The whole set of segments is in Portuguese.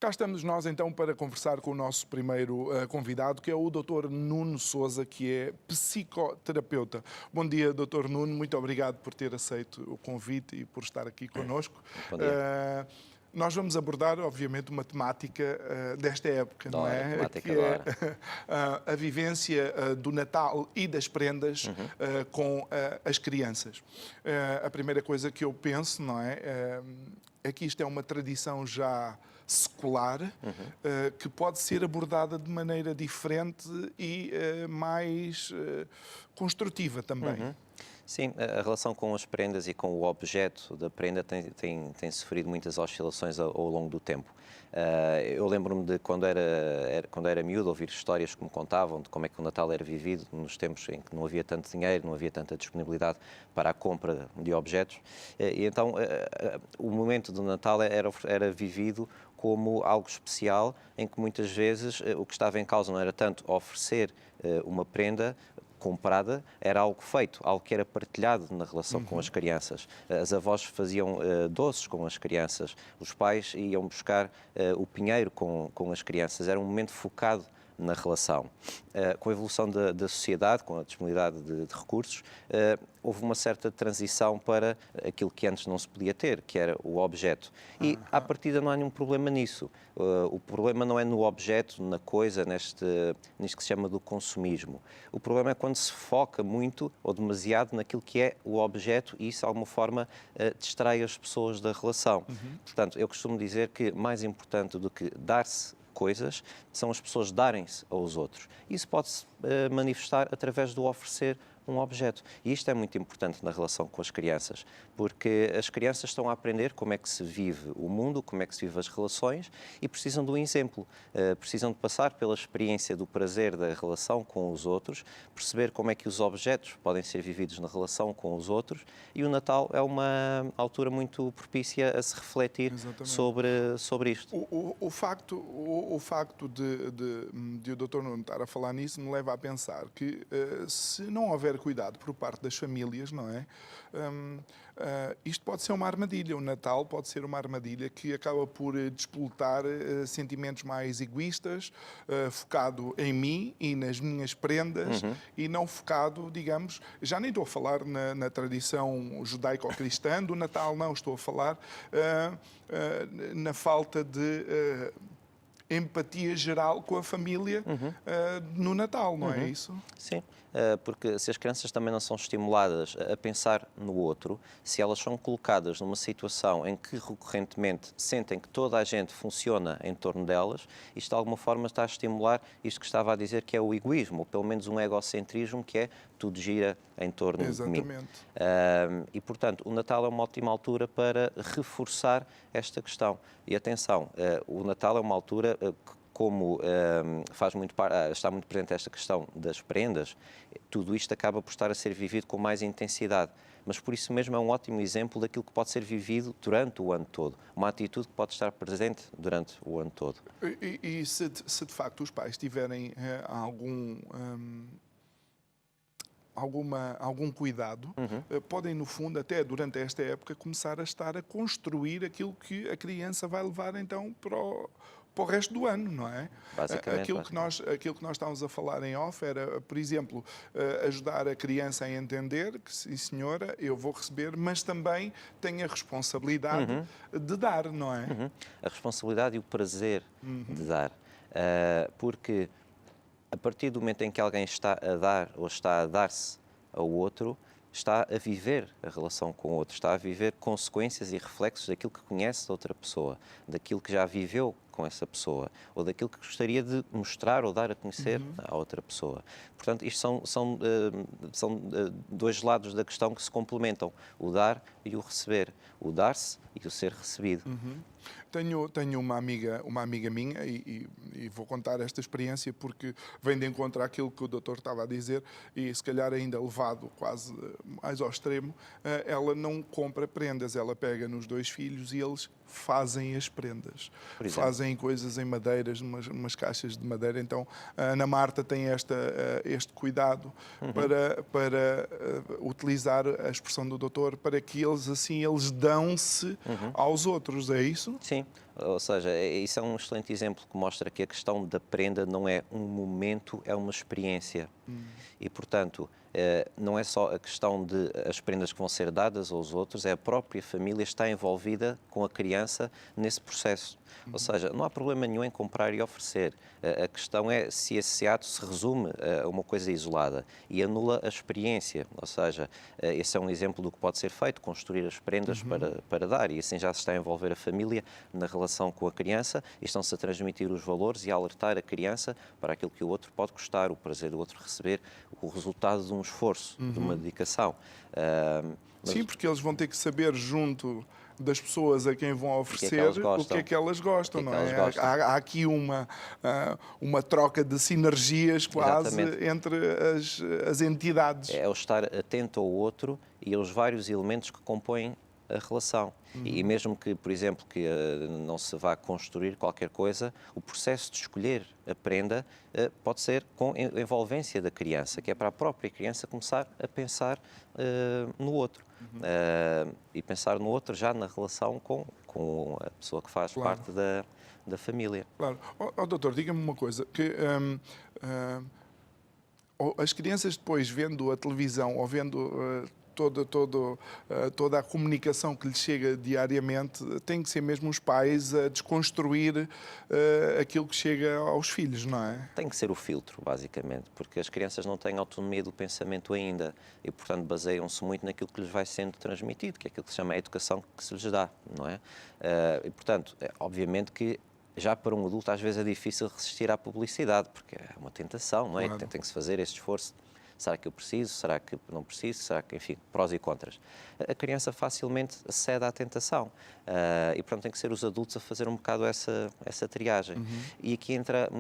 Cá estamos nós então para conversar com o nosso primeiro convidado, que é o Dr. Nuno Sousa, que é psicoterapeuta. Bom dia, Dr. Nuno, muito obrigado por ter aceito o convite e por estar aqui connosco. Bom dia. Nós vamos abordar, obviamente, uma temática desta época, não Adoro, é? temática Que é adoro. a vivência do Natal e das prendas com as crianças. A primeira coisa que eu penso, não é? É que isto é uma tradição já secular, que pode ser abordada de maneira diferente e mais construtiva também. Sim, a relação com as prendas e com o objeto da prenda tem sofrido muitas oscilações ao longo do tempo. Eu lembro-me de quando era miúdo ouvir histórias que me contavam de como é que o Natal era vivido nos tempos em que não havia tanto dinheiro, não havia tanta disponibilidade para a compra de objetos. E então o momento do Natal era vivido como algo especial, em que muitas vezes o que estava em causa não era tanto oferecer uma prenda comprada, era algo feito, algo que era partilhado na relação com as crianças. As avós faziam doces com as crianças, os pais iam buscar o pinheiro com as crianças, era um momento focado na relação. Com a evolução da sociedade, com a disponibilidade de recursos, houve uma certa transição para aquilo que antes não se podia ter, que era o objeto. E, à partida, não há nenhum problema nisso. O problema não é no objeto, na coisa, nisto que se chama do consumismo. O problema é quando se foca muito ou demasiado naquilo que é o objeto e isso, de alguma forma, distrai as pessoas da relação. Portanto, eu costumo dizer que mais importante do que dar-se coisas são as pessoas darem-se aos outros. Isso pode-se manifestar através do oferecer um objeto. E isto é muito importante na relação com as crianças, porque as crianças estão a aprender como é que se vive o mundo, como é que se vive as relações e precisam de um exemplo. Precisam de passar pela experiência do prazer da relação com os outros, perceber como é que os objetos podem ser vividos na relação com os outros e o Natal é uma altura muito propícia a se refletir sobre isto. O facto de o Dr. Nuno estar a falar nisso me leva a pensar que se não houver cuidado por parte das famílias, não é? Isto pode ser uma armadilha. O Natal pode ser uma armadilha que acaba por despoletar sentimentos mais egoístas, focado em mim e nas minhas prendas e não focado, digamos, já nem estou a falar na tradição judaico-cristã do Natal, não, estou a falar na falta de empatia geral com a família no Natal, não é isso? Sim, porque se as crianças também não são estimuladas a pensar no outro, se elas são colocadas numa situação em que recorrentemente sentem que toda a gente funciona em torno delas, isto de alguma forma está a estimular isto que estava a dizer que é o egoísmo, ou pelo menos um egocentrismo que é tudo gira em torno de mim. E, portanto, o Natal é uma ótima altura para reforçar esta questão. E atenção, o Natal é uma altura como está muito presente esta questão das prendas, tudo isto acaba por estar a ser vivido com mais intensidade. Mas por isso mesmo é um ótimo exemplo daquilo que pode ser vivido durante o ano todo. Uma atitude que pode estar presente durante o ano todo. E se de facto os pais tiverem algum cuidado, podem, no fundo, até durante esta época, começar a estar a construir aquilo que a criança vai levar, então, para o resto do ano, não é? Basicamente. Aquilo que nós estávamos a falar em off era, por exemplo, ajudar a criança a entender que, sim, senhora, eu vou receber, mas também tenho a responsabilidade de dar, não é? A responsabilidade e o prazer de dar. Porque a partir do momento em que alguém está a dar ou está a dar-se ao outro, está a viver a relação com o outro, está a viver consequências e reflexos daquilo que conhece da outra pessoa, daquilo que já viveu com essa pessoa, ou daquilo que gostaria de mostrar ou dar a conhecer à outra pessoa. Portanto, isto são dois lados da questão que se complementam, o dar e o receber, o dar-se e o ser recebido. Tenho uma amiga minha e vou contar esta experiência porque vem de encontro àquilo que o doutor estava a dizer e se calhar ainda levado quase mais ao extremo. Ela não compra prendas, ela pega nos dois filhos e eles fazem as prendas. Fazem coisas em madeiras, umas caixas de madeira. Então a Ana Marta tem este cuidado para utilizar a expressão do doutor para que eles assim eles dão-se aos outros, é isso? Sim, Ou seja, isso é um excelente exemplo que mostra que a questão da prenda não é um momento, é uma experiência. E, portanto, não é só a questão de as prendas que vão ser dadas aos outros, é a própria família está envolvida com a criança nesse processo. Ou seja, não há problema nenhum em comprar e oferecer. A questão é se esse ato se resume a uma coisa isolada e anula a experiência. Ou seja, esse é um exemplo do que pode ser feito, construir as prendas para dar, e assim já se está a envolver a família na relação com a criança e estão-se a transmitir os valores e a alertar a criança para aquilo que o outro pode gostar, o prazer do outro receber, o resultado de um esforço, de uma dedicação. Sim, porque eles vão ter que saber junto das pessoas a quem vão oferecer o que é que elas gostam, não é? Há aqui uma troca de sinergias quase entre as entidades. É o estar atento ao outro e aos vários elementos que compõem a relação. E mesmo que, por exemplo, que não se vá construir qualquer coisa, o processo de escolher a prenda pode ser com envolvência da criança, que é para a própria criança começar a pensar no outro. E pensar no outro já na relação com a pessoa que faz parte da família. Claro. Doutor, diga-me uma coisa, que as crianças depois vendo a televisão ou vendo toda a comunicação que lhes chega diariamente, têm que ser mesmo os pais a desconstruir aquilo que chega aos filhos, não é? Tem que ser o filtro, basicamente, porque as crianças não têm autonomia do pensamento ainda e, portanto, baseiam-se muito naquilo que lhes vai sendo transmitido, que é aquilo que se chama a educação que se lhes dá, não é? E, portanto, obviamente que já para um adulto às vezes é difícil resistir à publicidade, porque é uma tentação, não é? Claro. Tem que se fazer esse esforço. Será que eu preciso? Será que não preciso? Será que, enfim, prós e contras. A criança facilmente cede à tentação e, portanto, tem que ser os adultos a fazer um bocado essa triagem. E aqui entra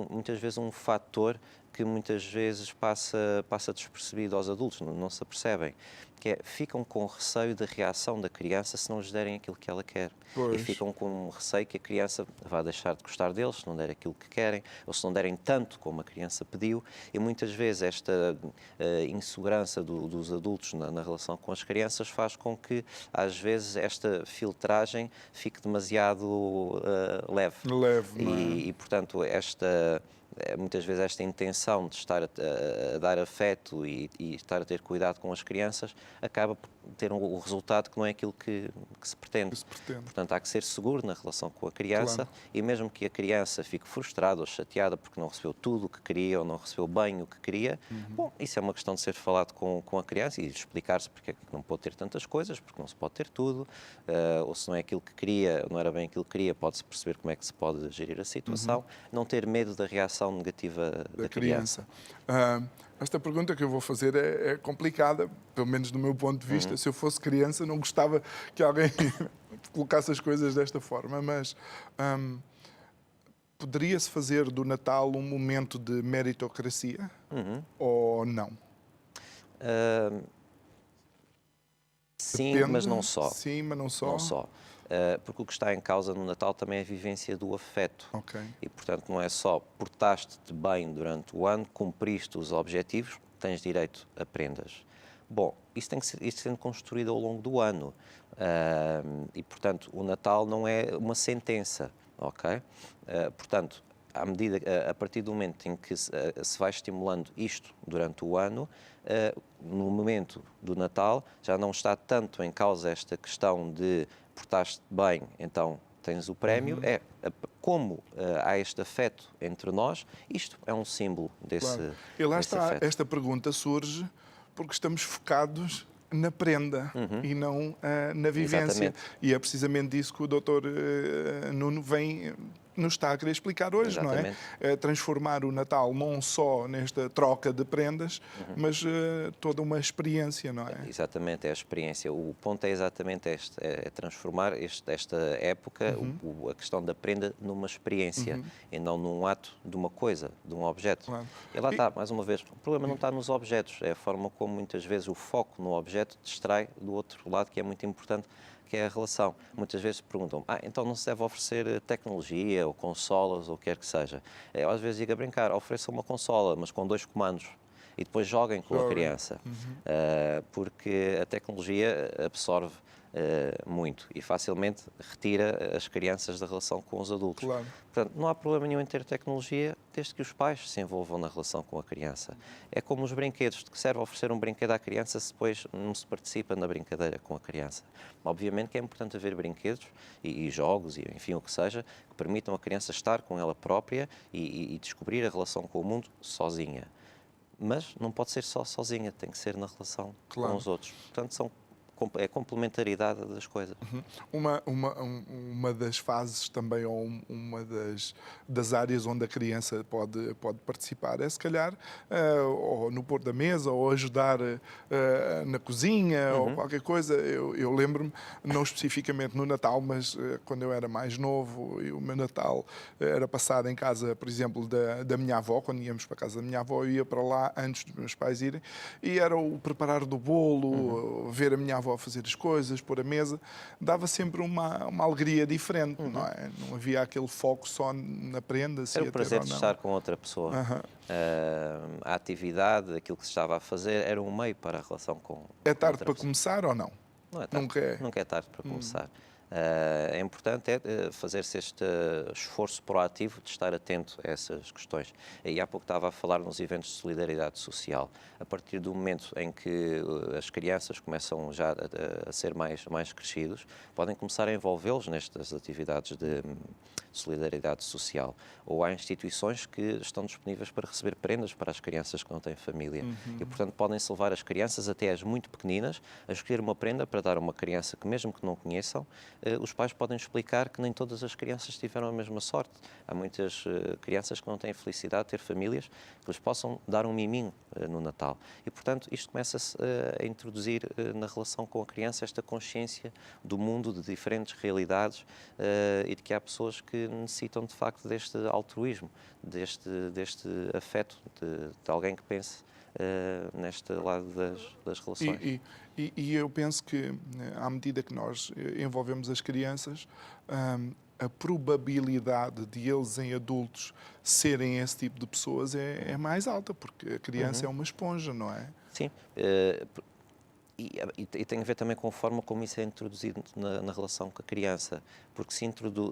muitas vezes um fator que muitas vezes passa despercebido aos adultos, não se apercebem, que é, ficam com receio da reação da criança se não lhes derem aquilo que ela quer. Pois. E ficam com receio que a criança vá deixar de gostar deles se não der aquilo que querem, ou se não derem tanto como a criança pediu, e muitas vezes esta insegurança dos adultos na relação com as crianças faz com que, às vezes, esta filtragem fique demasiado leve. Leve, não é? E, portanto, muitas vezes esta intenção de estar a dar afeto e estar a ter cuidado com as crianças acaba por ter o resultado que não é aquilo que se pretende. Portanto, há que ser seguro na relação com a criança. Claro. E mesmo que a criança fique frustrada ou chateada porque não recebeu tudo o que queria ou não recebeu bem o que queria, bom, isso é uma questão de ser falado com a criança e explicar-se porque é que não pode ter tantas coisas, porque não se pode ter tudo, ou se não é aquilo que queria, não era bem aquilo que queria, pode-se perceber como é que se pode gerir a situação, não ter medo da reação negativa da criança. Esta pergunta que eu vou fazer é complicada, pelo menos do meu ponto de vista. Se eu fosse criança, não gostava que alguém colocasse as coisas desta forma, mas poderia-se fazer do Natal um momento de meritocracia ou não? Sim, Depende. mas não só. Sim, mas não só. Não só. Porque o que está em causa no Natal também é a vivência do afeto. Ok. E, portanto, não é só portaste-te bem durante o ano, cumpriste os objetivos, tens direito a prendas. Bom, isso tem que ser sendo construído ao longo do ano. E, portanto, o Natal não é uma sentença, ok? Portanto, a partir do momento em que se vai estimulando isto durante o ano, no momento do Natal já não está tanto em causa esta questão de portaste bem, então tens o prémio, como há este afeto entre nós, isto é um símbolo desse, Claro. E lá desse está, afeto. esta pergunta surge porque estamos focados na prenda e não na vivência. Exatamente. E é precisamente disso que o Dr. Nuno nos está a querer explicar hoje, Exatamente. não é? Transformar o Natal não só nesta troca de prendas, mas toda uma experiência, não é? Exatamente, é a experiência. O ponto é exatamente este, é transformar esta época, a questão da prenda, numa experiência e não num ato de uma coisa, de um objeto. Claro. E lá está, mais uma vez, o problema não está nos objetos, é a forma como muitas vezes o foco no objeto distrai do outro lado, que é muito importante, que é a relação. Muitas vezes perguntam, então não se deve oferecer tecnologia ou consolas ou o que quer que seja. Eu às vezes digo a brincar, ofereça uma consola, mas com 2 comandos. e depois joguem com a Joguem. criança, porque a tecnologia absorve muito e facilmente retira as crianças da relação com os adultos. Claro. Portanto, não há problema nenhum em ter tecnologia desde que os pais se envolvam na relação com a criança. É como os brinquedos, de que serve oferecer um brinquedo à criança se depois não se participa na brincadeira com a criança. Obviamente que é importante haver brinquedos e jogos, e enfim, o que seja, que permitam a criança estar com ela própria e descobrir a relação com o mundo sozinha. Mas não pode ser só sozinha, tem que ser na relação Claro. com os outros. Portanto, é complementaridade das coisas. Uma das fases também, ou uma das áreas onde a criança pode participar é, se calhar, ou no pôr da mesa, ou ajudar na cozinha, ou qualquer coisa. Eu lembro-me, não especificamente no Natal, mas quando eu era mais novo, e o meu Natal era passado em casa, por exemplo, da minha avó. Quando íamos para a casa da minha avó, eu ia para lá antes dos meus pais irem, e era o preparar do bolo, ver a minha avó fazer as coisas, pôr a mesa, dava sempre uma alegria diferente, não é? Não havia aquele foco só na prenda, se Era ia o ter prazer ou de não. estar com outra pessoa. A atividade, aquilo que se estava a fazer, era um meio para a relação com É tarde outra para pessoa. começar ou não? Não é tarde. Nunca é. Nunca é tarde para começar. É importante fazer-se este esforço proativo de estar atento a essas questões. E há pouco estava a falar nos eventos de solidariedade social. A partir do momento em que as crianças começam já a ser mais crescidos, podem começar a envolvê-los nestas atividades de solidariedade social. Ou há instituições que estão disponíveis para receber prendas para as crianças que não têm família. E, portanto, podem-se levar as crianças, até as muito pequeninas, a escolher uma prenda para dar a uma criança que, mesmo que não conheçam, os pais podem explicar que nem todas as crianças tiveram a mesma sorte. Há muitas crianças que não têm a felicidade de ter famílias que lhes possam dar um miminho no Natal. E, portanto, isto começa-se a introduzir na relação com a criança esta consciência do mundo, de diferentes realidades e de que há pessoas que necessitam, de facto, deste altruísmo, deste afeto de alguém que pense neste lado das relações. E eu penso que, à medida que nós envolvemos as crianças, a probabilidade de eles, em adultos, serem esse tipo de pessoas é mais alta, porque a criança é uma esponja, não é? Sim. E tem a ver também com a forma como isso é introduzido na relação com a criança. Porque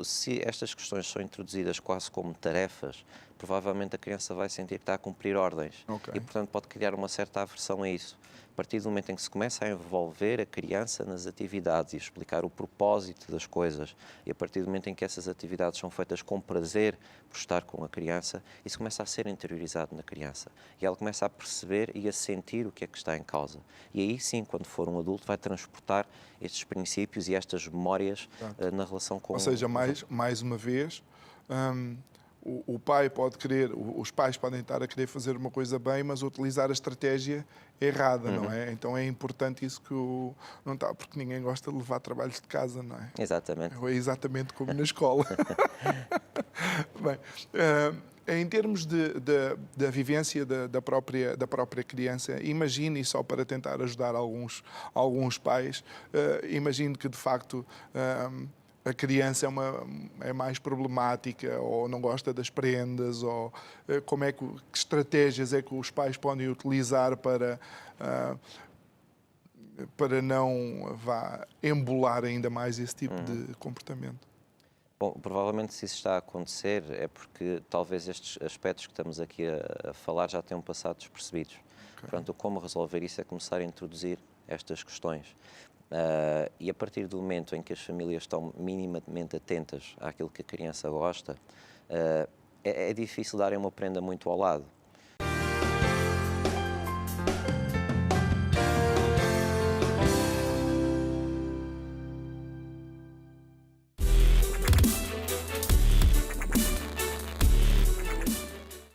se estas questões são introduzidas quase como tarefas, provavelmente a criança vai sentir que está a cumprir ordens. Ok. E, portanto, pode criar uma certa aversão a isso. A partir do momento em que se começa a envolver a criança nas atividades e explicar o propósito das coisas, e a partir do momento em que essas atividades são feitas com prazer por estar com a criança, isso começa a ser interiorizado na criança. E ela começa a perceber e a sentir o que é que está em causa. E aí sim, quando for um adulto, vai transportar estes princípios e estas memórias na relação com... Ou seja, mais uma vez, o pai pode querer, os pais podem estar a querer fazer uma coisa bem, mas utilizar a estratégia errada, não é? Então é importante isso que não está, porque ninguém gosta de levar trabalhos de casa, não é? Exatamente. É exatamente como na escola. Bem, em termos da vivência da própria criança, imagine, só para tentar ajudar alguns pais, imagine que de facto a criança é mais problemática, ou não gosta das prendas, ou que estratégias é que os pais podem utilizar para não embolar ainda mais esse tipo de comportamento. Bom, provavelmente se isso está a acontecer é porque talvez estes aspectos que estamos aqui a falar já tenham passado despercebidos. Okay. Portanto, como resolver isso é começar a introduzir estas questões. E a partir do momento em que as famílias estão minimamente atentas àquilo que a criança gosta, é difícil darem uma prenda muito ao lado.